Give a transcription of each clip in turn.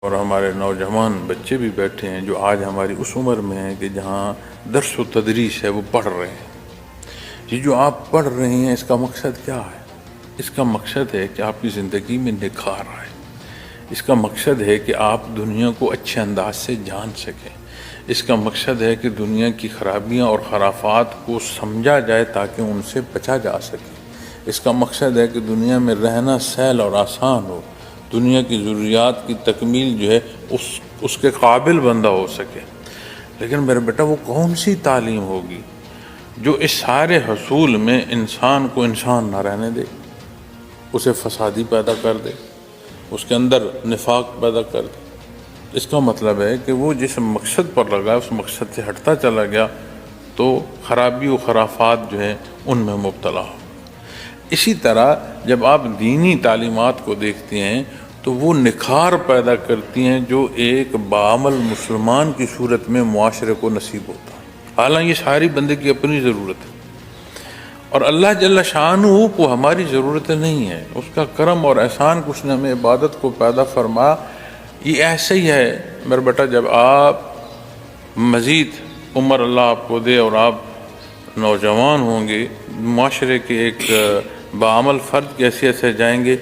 اور ہمارے نوجوان بچے بھی بیٹھے ہیں جو آج ہماری اس عمر میں ہیں کہ جہاں درس و تدریس ہے وہ پڑھ رہے ہیں. یہ جو آپ پڑھ رہے ہیں اس کا مقصد کیا ہے؟ اس کا مقصد ہے کہ آپ کی زندگی میں نکھار آئے. اس کا مقصد ہے کہ آپ دنیا کو اچھے انداز سے جان سکیں. اس کا مقصد ہے کہ دنیا کی خرابیاں اور خرافات کو سمجھا جائے تاکہ ان سے بچا جا سکے. اس کا مقصد ہے کہ دنیا میں رہنا سہل اور آسان ہو. دنیا کی ضروریات کی تکمیل جو ہے اس کے قابل بندہ ہو سکے. لیکن میرے بیٹا وہ کون سی تعلیم ہوگی جو اس سارے حصول میں انسان کو انسان نہ رہنے دے، اسے فسادی پیدا کر دے، اس کے اندر نفاق پیدا کر دے؟ اس کا مطلب ہے کہ وہ جس مقصد پر لگا اس مقصد سے ہٹتا چلا گیا تو خرابی و خرافات جو ہیں ان میں مبتلا ہو. اسی طرح جب آپ دینی تعلیمات کو دیکھتے ہیں تو وہ نکھار پیدا کرتی ہیں جو ایک بعمل مسلمان کی صورت میں معاشرے کو نصیب ہوتا ہے. حالانکہ یہ ساری بندے کی اپنی ضرورت ہے اور اللہ جل شانہ کو ہماری ضرورت نہیں ہے. اس کا کرم اور احسان کچھ نے ہمیں عبادت کو پیدا فرما. یہ ایسے ہی ہے میرے بیٹا، جب آپ مزید عمر اللہ آپ کو دے اور آپ نوجوان ہوں گے، معاشرے کے ایک بعمل فرد کی حیثیت سے جائیں گے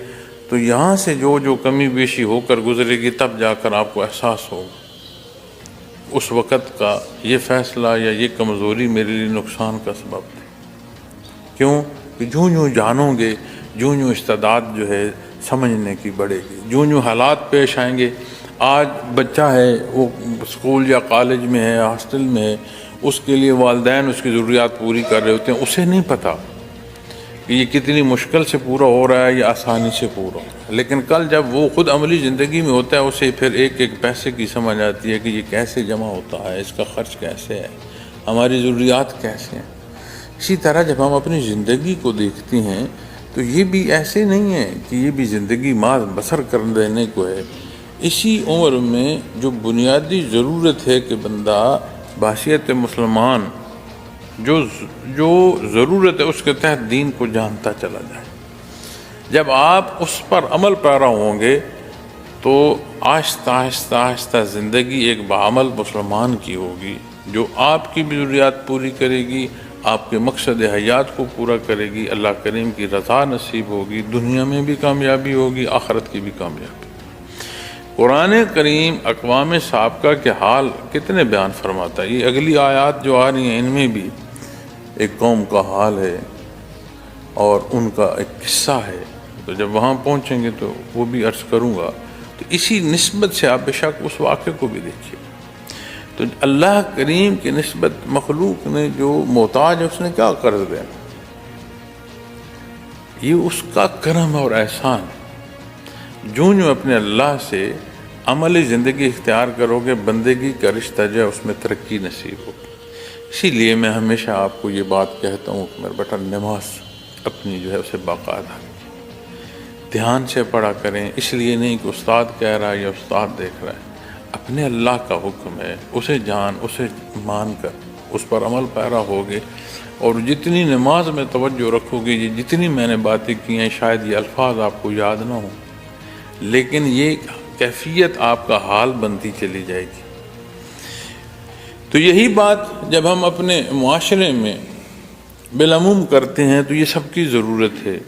تو یہاں سے جو کمی بیشی ہو کر گزرے گی تب جا کر آپ کو احساس ہوگا اس وقت کا یہ فیصلہ یا یہ کمزوری میرے لیے نقصان کا سبب تھی. کیوں کہ جوں جانو گے جوں استعداد جو ہے سمجھنے کی بڑھے گی، جوں حالات پیش آئیں گے. آج بچہ ہے وہ اسکول یا کالج میں ہے، ہاسٹل میں ہے، اس کے لیے والدین اس کی ضروریات پوری کر رہے ہوتے ہیں. اسے نہیں پتہ کہ یہ کتنی مشکل سے پورا ہو رہا ہے یا آسانی سے پورا ہو رہا ہے. لیکن کل جب وہ خود عملی زندگی میں ہوتا ہے اسے پھر ایک ایک پیسے کی سمجھ آتی ہے کہ یہ کیسے جمع ہوتا ہے، اس کا خرچ کیسے ہے، ہماری ضروریات کیسے ہیں. اسی طرح جب ہم اپنی زندگی کو دیکھتے ہیں تو یہ بھی ایسے نہیں ہے کہ یہ بھی زندگی ماں بسر کر دینے کو ہے. اسی عمر میں جو بنیادی ضرورت ہے کہ بندہ بحیثیت مسلمان جو ضرورت ہے اس کے تحت دین کو جانتا چلا جائے. جب آپ اس پر عمل پیرا ہوں گے تو آہستہ آہستہ آہستہ زندگی ایک بعمل مسلمان کی ہوگی جو آپ کی بھی ضروریات پوری کرے گی، آپ کے مقصد حیات کو پورا کرے گی، اللہ کریم کی رضا نصیب ہوگی، دنیا میں بھی کامیابی ہوگی، آخرت کی بھی کامیابی. قرآن کریم اقوام سابقہ کے حال کتنے بیان فرماتا ہے. یہ اگلی آیات جو آ رہی ہیں ان میں بھی ایک قوم کا حال ہے اور ان کا ایک قصہ ہے. تو جب وہاں پہنچیں گے تو وہ بھی عرض کروں گا. تو اسی نسبت سے آپ بے شک اس واقعے کو بھی دیکھیے. تو اللہ کریم کی نسبت مخلوق نے جو محتاج ہے اس نے کیا قرض دینا، یہ اس کا کرم اور احسان. جو اپنے اللہ سے عملی زندگی اختیار کرو گے بندگی کا رشتہ جو ہے اس میں ترقی نصیب ہوگی. اسی لیے میں ہمیشہ آپ کو یہ بات کہتا ہوں کہ میرا بیٹا نماز اپنی جو ہے اسے باقاعدہ دھیان سے پڑھا کریں. اس لیے نہیں کہ استاد کہہ رہا ہے یا استاد دیکھ رہا ہے، اپنے اللہ کا حکم ہے، اسے اسے مان کر اس پر عمل پیرا ہوگے. اور جتنی نماز میں توجہ رکھو گے، یہ جتنی میں نے باتیں کی ہیں شاید یہ الفاظ آپ کو یاد نہ ہوں لیکن یہ کیفیت آپ کا حال بنتی چلی جائے گی. تو یہی بات جب ہم اپنے معاشرے میں بالعموم کرتے ہیں تو یہ سب کی ضرورت ہے.